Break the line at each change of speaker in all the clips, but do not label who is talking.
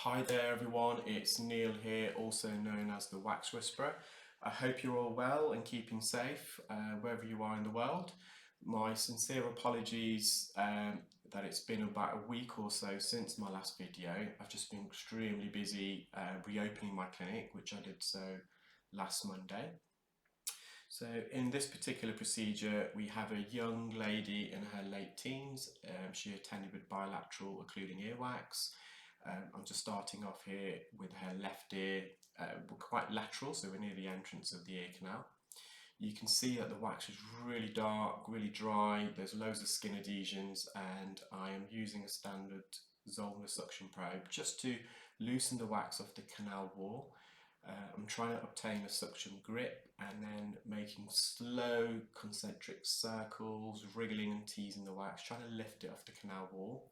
Hi there everyone, it's Neil here, also known as the Wax Whisperer. I hope you're all well and keeping safe wherever you are in the world. My sincere apologies that it's been about a week or so since my last video. I've just been extremely busy reopening my clinic, which I did so last Monday. So in this particular procedure, we have a young lady in her late teens. She attended with bilateral occluding earwax. I'm just starting off here with her left ear. We're quite lateral, so we're near the entrance of the ear canal. You can see that the wax is really dark, really dry. There's loads of skin adhesions, and I am using a standard Zollner suction probe just to loosen the wax off the canal wall. I'm trying to obtain a suction grip and then making slow concentric circles, wriggling and teasing the wax, trying to lift it off the canal wall.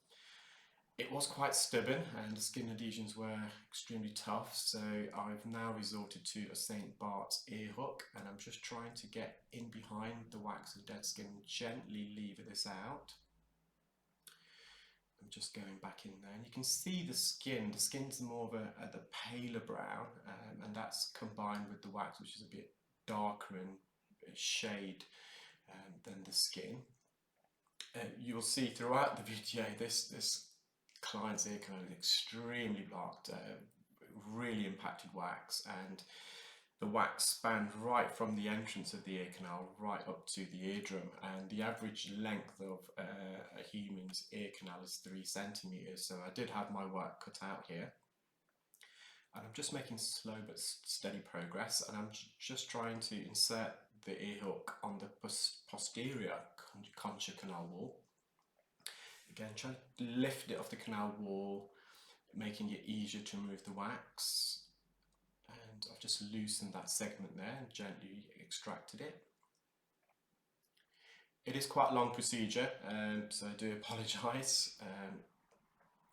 It was quite stubborn and the skin adhesions were extremely tough, so I've now resorted to a St. Bart's ear hook, and I'm just trying to get in behind the wax and dead skin and gently lever this out. I'm just going back in there, and you can see the skin's more of the paler brown, and that's combined with the wax, which is a bit darker in shade than the skin. You'll see throughout the video this client's ear canal is extremely blocked, really impacted wax, and the wax spanned right from the entrance of the ear canal right up to the eardrum, and the average length of a human's ear canal is 3 centimeters, so I did have my work cut out here. And I'm just making slow but steady progress, and I'm just trying to insert the ear hook on the posterior concha canal wall. Again, trying to lift it off the canal wall, making it easier to remove the wax. And I've just loosened that segment there and gently extracted it. It is quite a long procedure, so I do apologise.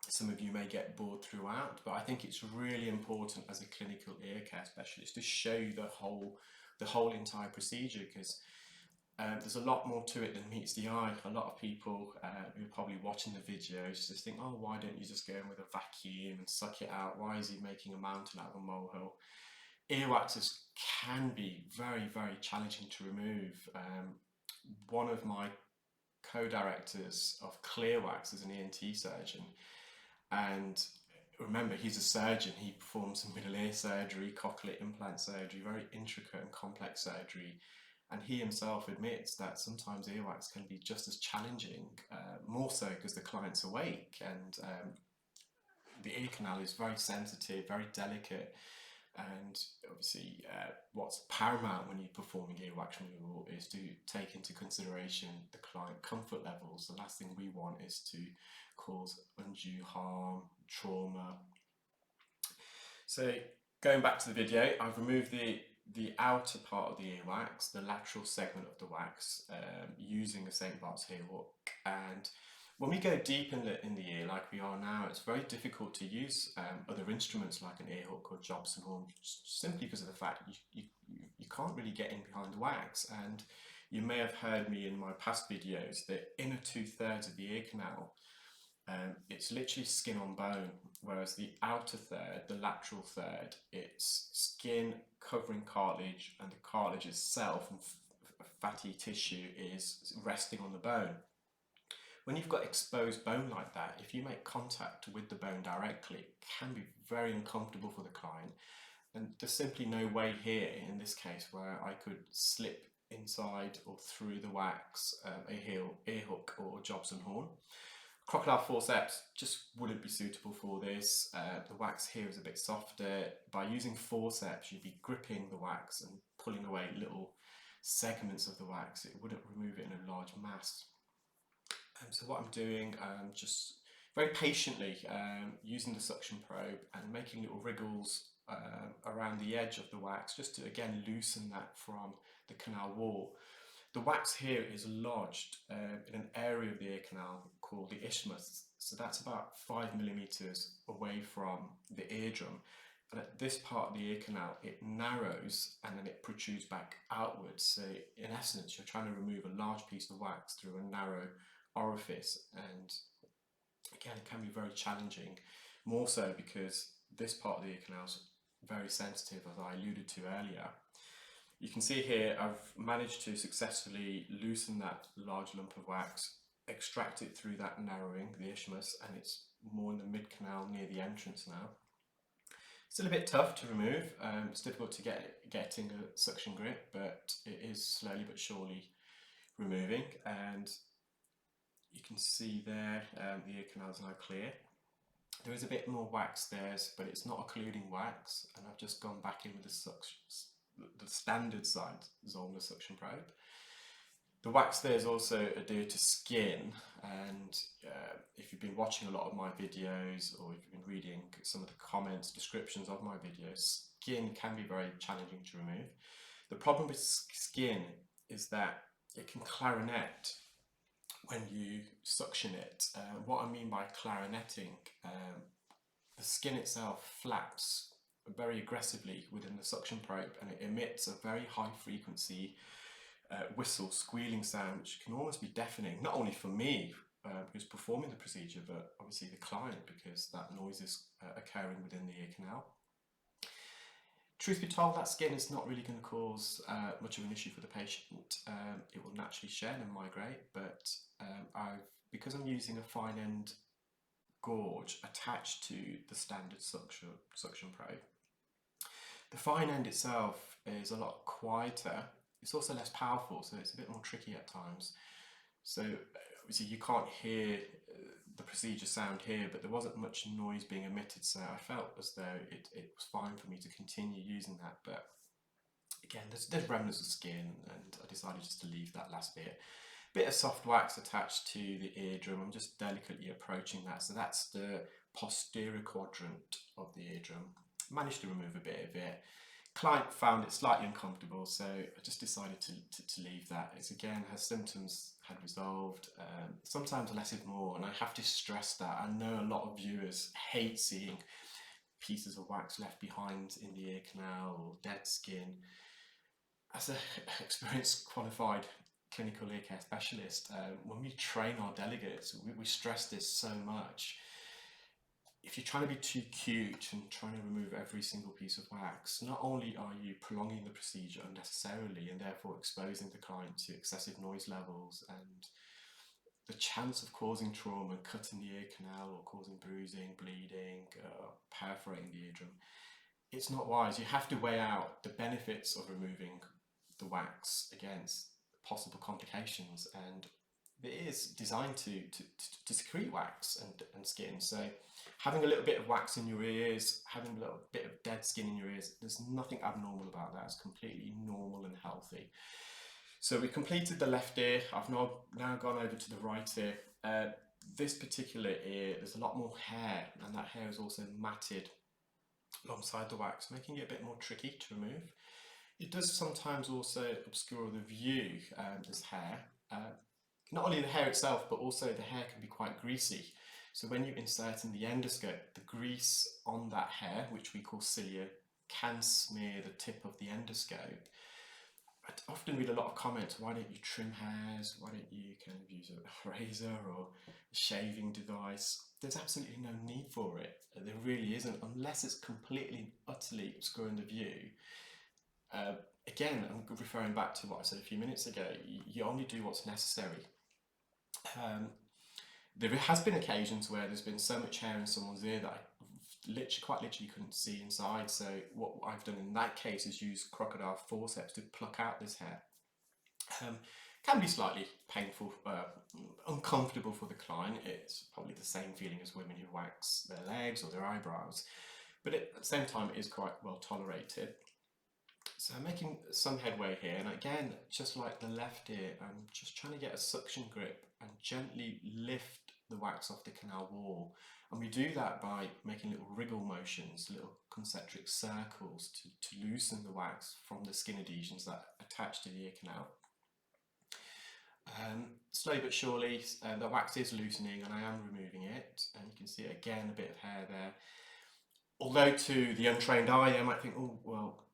Some of you may get bored throughout, but I think it's really important as a clinical ear care specialist to show you the whole entire procedure, because there's a lot more to it than meets the eye. A lot of people who are probably watching the videos just think, oh, why don't you just go in with a vacuum and suck it out? Why is he making a mountain out of a molehill? Earwaxes can be very, very challenging to remove. One of my co-directors of Clearwax is an ENT surgeon, and remember, he's a surgeon. He performs middle ear surgery, cochlear implant surgery, very intricate and complex surgery, and he himself admits that sometimes earwax can be just as challenging, more so because the client's awake, and the ear canal is very sensitive, very delicate. And obviously, what's paramount when you're performing earwax removal is to take into consideration the client comfort levels. The last thing we want is to cause undue harm, trauma. So going back to the video, I've removed the outer part of the earwax, the lateral segment of the wax, using a St. Bart's ear hook. And when we go deep in the ear, like we are now, it's very difficult to use other instruments like an ear hook or Jobson horn, simply because of the fact you can't really get in behind the wax. And you may have heard me in my past videos, the inner 2/3 of the ear canal, it's literally skin on bone, whereas the outer third, the lateral third, it's skin covering cartilage, and the cartilage itself and fatty tissue is resting on the bone. When you've got exposed bone like that, if you make contact with the bone directly, it can be very uncomfortable for the client. And there's simply no way here, in this case, where I could slip inside or through the wax a ear hook or Jobson horn. Crocodile forceps just wouldn't be suitable for this. The wax here is a bit softer. By using forceps, you'd be gripping the wax and pulling away little segments of the wax. It wouldn't remove it in a large mass. So what I'm doing, just very patiently using the suction probe and making little wriggles around the edge of the wax, just to again loosen that from the canal wall. The wax here is lodged in an area of the ear canal called the isthmus, so that's about 5 millimeters away from the eardrum. And at this part of the ear canal, it narrows and then it protrudes back outwards. So in essence, you're trying to remove a large piece of wax through a narrow orifice, and again, it can be very challenging, more so because this part of the ear canal is very sensitive, as I alluded to earlier. You can see here I've managed to successfully loosen that large lump of wax, extract it through that narrowing, the isthmus, and it's more in the mid-canal near the entrance now. Still a bit tough to remove, it's difficult to getting a suction grip, but it is slowly but surely removing, and you can see there the ear canal is now clear. There is a bit more wax there, but it's not occluding wax, and I've just gone back in with the standard size Zollner suction probe. The wax there is also adhered to skin, and if you've been watching a lot of my videos, or if you've been reading some of the comments, descriptions of my videos, skin can be very challenging to remove. The problem with skin is that it can clarinet when you suction it. What I mean by clarineting, the skin itself flaps very aggressively within the suction probe, and it emits a very high frequency whistle, squealing sound, which can almost be deafening, not only for me who's performing the procedure, but obviously the client, because that noise is occurring within the ear canal. Truth be told, that skin is not really going to cause much of an issue for the patient. It will naturally shed and migrate, but because I'm using a fine end gorge attached to the standard suction probe, the fine end itself is a lot quieter. It's also less powerful, so it's a bit more tricky at times. So obviously you can't hear the procedure sound here, but there wasn't much noise being emitted, so I felt as though it was fine for me to continue using that. But again, there's remnants of skin, and I decided just to leave that last bit of soft wax attached to the eardrum. I'm just delicately approaching that, so that's the posterior quadrant of the eardrum. Managed to remove a bit of it. Client found it slightly uncomfortable, so I just decided to leave that. It's again, her symptoms had resolved. Sometimes less is more, and I have to stress that. I know a lot of viewers hate seeing pieces of wax left behind in the ear canal or dead skin. As an experienced qualified clinical ear care specialist, when we train our delegates, we stress this so much. If you're trying to be too cute and trying to remove every single piece of wax, not only are you prolonging the procedure unnecessarily and therefore exposing the client to excessive noise levels and the chance of causing trauma, cutting the ear canal or causing bruising, bleeding, perforating the eardrum, it's not wise. You have to weigh out the benefits of removing the wax against possible complications, and it is designed to secrete wax and skin. So having a little bit of wax in your ears, having a little bit of dead skin in your ears, there's nothing abnormal about that. It's completely normal and healthy. So we completed the left ear. I've now gone over to the right ear. This particular ear, there's a lot more hair, and that hair is also matted alongside the wax, making it a bit more tricky to remove. It does sometimes also obscure the view, this hair. Not only the hair itself, but also the hair can be quite greasy. So when you insert in the endoscope, the grease on that hair, which we call cilia, can smear the tip of the endoscope. I often read a lot of comments, why don't you trim hairs? Why don't you kind of use a razor or a shaving device? There's absolutely no need for it. There really isn't, unless it's completely and utterly obscuring the view. Again, I'm referring back to what I said a few minutes ago. You only do what's necessary. There has been occasions where there's been so much hair in someone's ear that I quite literally couldn't see inside. So what I've done in that case is use crocodile forceps to pluck out this hair. Can be slightly painful, uncomfortable for the client. It's probably the same feeling as women who wax their legs or their eyebrows, but at the same time it is quite well tolerated. So I'm making some headway here, and again, just like the left ear, I'm just trying to get a suction grip and gently lift the wax off the canal wall. And we do that by making little wriggle motions, little concentric circles to loosen the wax from the skin adhesions that attach to the ear canal. Slowly but surely, the wax is loosening and I am removing it, and you can see again a bit of hair there. Although to the untrained eye, I might think, oh, well,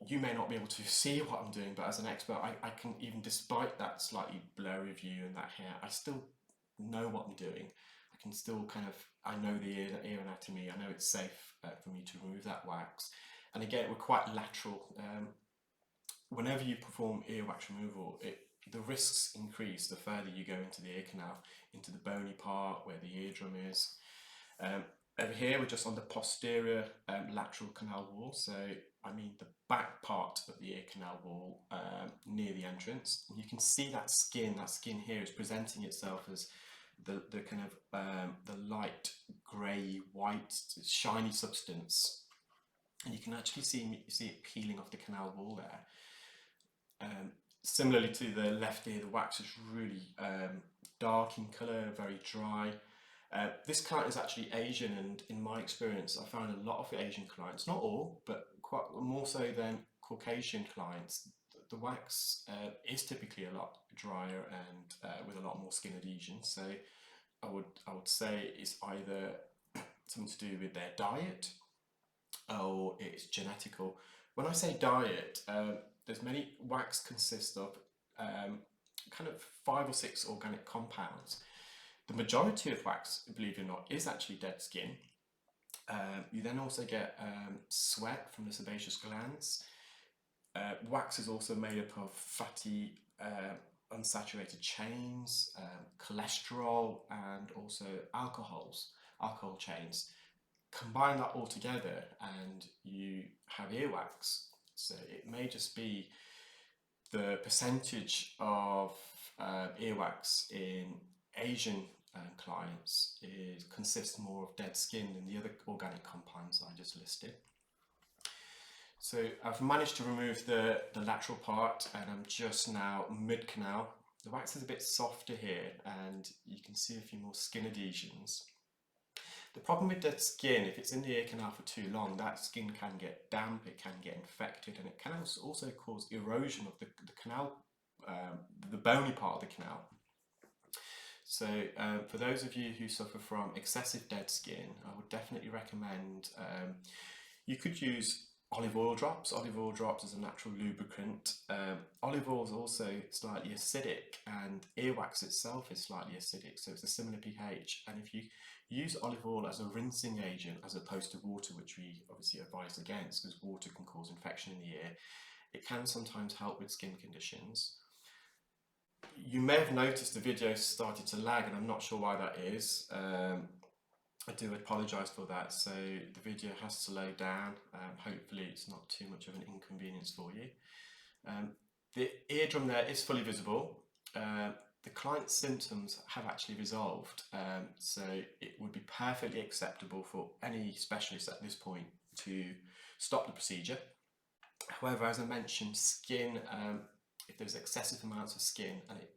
you may not be able to see what I'm doing, but as an expert, I can, even despite that slightly blurry view and that hair, I still know what I'm doing. I can still I know the ear anatomy, I know it's safe for me to remove that wax. And again, we're quite lateral. Whenever you perform ear wax removal, the risks increase the further you go into the ear canal, into the bony part where the eardrum is. Over here, we're just on the posterior lateral canal wall, so I mean the back part of the ear canal wall near the entrance. And you can see that skin here is presenting itself as the light grey, white, shiny substance. And you can actually see it peeling off the canal wall there. Similarly to the left ear, the wax is really dark in colour, very dry. This client is actually Asian, and in my experience, I found a lot of Asian clients, not all, but quite more so than Caucasian clients, the wax is typically a lot drier and with a lot more skin adhesion. So I would say it's either something to do with their diet or it's genetical. When I say diet, there's many wax consists of kind of 5 or 6 organic compounds. The majority of wax, believe it or not, is actually dead skin. You then also get sweat from the sebaceous glands. Wax is also made up of fatty, unsaturated chains, cholesterol, and also alcohol chains. Combine that all together and you have earwax. So it may just be the percentage of earwax in Asian clients consists more of dead skin than the other organic compounds I just listed. So I've managed to remove the lateral part, and I'm just now mid-canal. The wax is a bit softer here, and you can see a few more skin adhesions. The problem with dead skin, if it's in the ear canal for too long, that skin can get damp, it can get infected, and it can also cause erosion of the canal, the bony part of the canal. So for those of you who suffer from excessive dead skin, I would definitely recommend you could use olive oil drops. Olive oil drops is a natural lubricant. Olive oil is also slightly acidic, and earwax itself is slightly acidic, so it's a similar pH. And if you use olive oil as a rinsing agent as opposed to water, which we obviously advise against because water can cause infection in the ear, it can sometimes help with skin conditions. You may have noticed the video started to lag, and I'm not sure why that is. I do apologise for that, so the video has slowed down. Hopefully it's not too much of an inconvenience for you. The eardrum there is fully visible. The client's symptoms have actually resolved, so it would be perfectly acceptable for any specialist at this point to stop the procedure. However, as I mentioned, skin, if there's excessive amounts of skin and it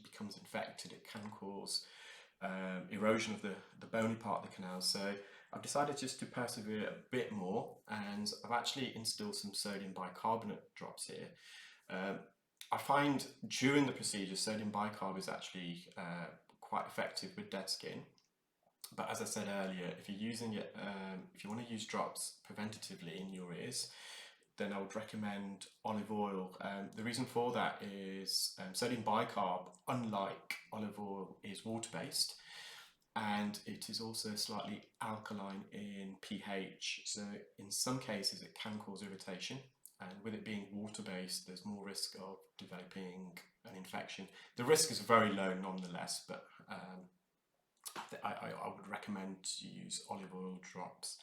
becomes infected, it can cause erosion of the bony part of the canal. So I've decided just to persevere a bit more, and I've actually instilled some sodium bicarbonate drops here. I find during the procedure sodium bicarb is actually quite effective with dead skin, but as I said earlier, if you're using it, if you want to use drops preventatively in your ears, then I would recommend olive oil. The reason for that is sodium bicarb, unlike olive oil, is water-based, and it is also slightly alkaline in pH. So in some cases it can cause irritation, and with it being water-based, there's more risk of developing an infection. The risk is very low nonetheless, but I would recommend to use olive oil drops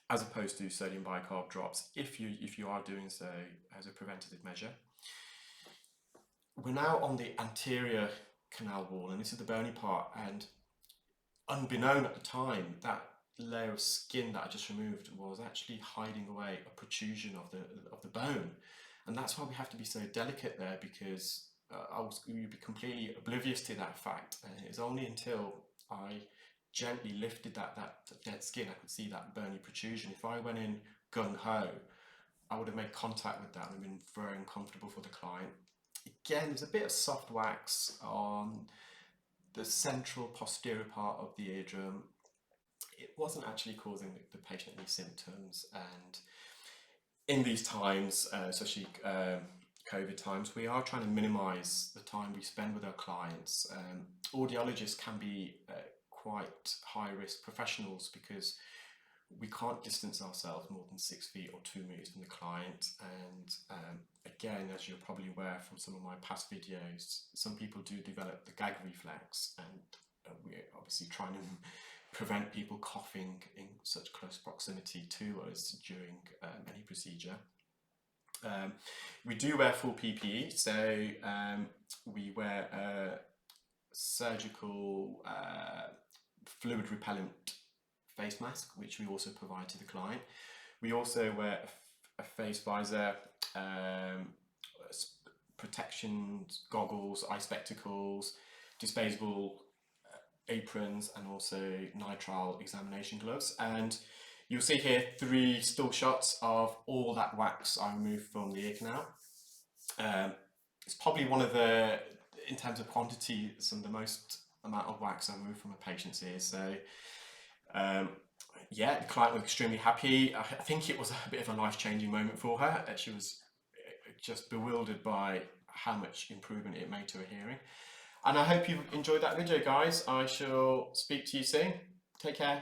as opposed to sodium bicarb drops if you are doing so as a preventative measure. We're now on the anterior canal wall, and this is the bony part, and unbeknown at the time, that layer of skin that I just removed was actually hiding away a protrusion of the bone, and that's why we have to be so delicate there, because you'd be completely oblivious to that fact, and it's only until I gently lifted that dead skin I could see that bony protrusion. If I went in gung-ho, I would have made contact with that and been very uncomfortable for the client. Again, there's a bit of soft wax on the central posterior part of the eardrum. It wasn't actually causing the patient any symptoms, and in these times, especially COVID times, we are trying to minimise the time we spend with our clients. Audiologists can be quite high risk professionals because we can't distance ourselves more than 6 feet or 2 meters from the client. And again, as you're probably aware from some of my past videos, some people do develop the gag reflex, and we're obviously trying to prevent people coughing in such close proximity to us during any procedure. We do wear full PPE, so we wear a surgical fluid repellent face mask, which we also provide to the client. We also wear a face visor, protection goggles, eye spectacles, disposable aprons, and also nitrile examination gloves. And you'll see here 3 still shots of all that wax I removed from the ear canal. It's probably one of the, in terms of quantity, some of the most amount of wax I removed from a patient's ear. So yeah, the client was extremely happy. I think it was a bit of a life-changing moment for her. She was just bewildered by how much improvement it made to her hearing. And I hope you enjoyed that video, guys. I shall speak to you soon. Take care.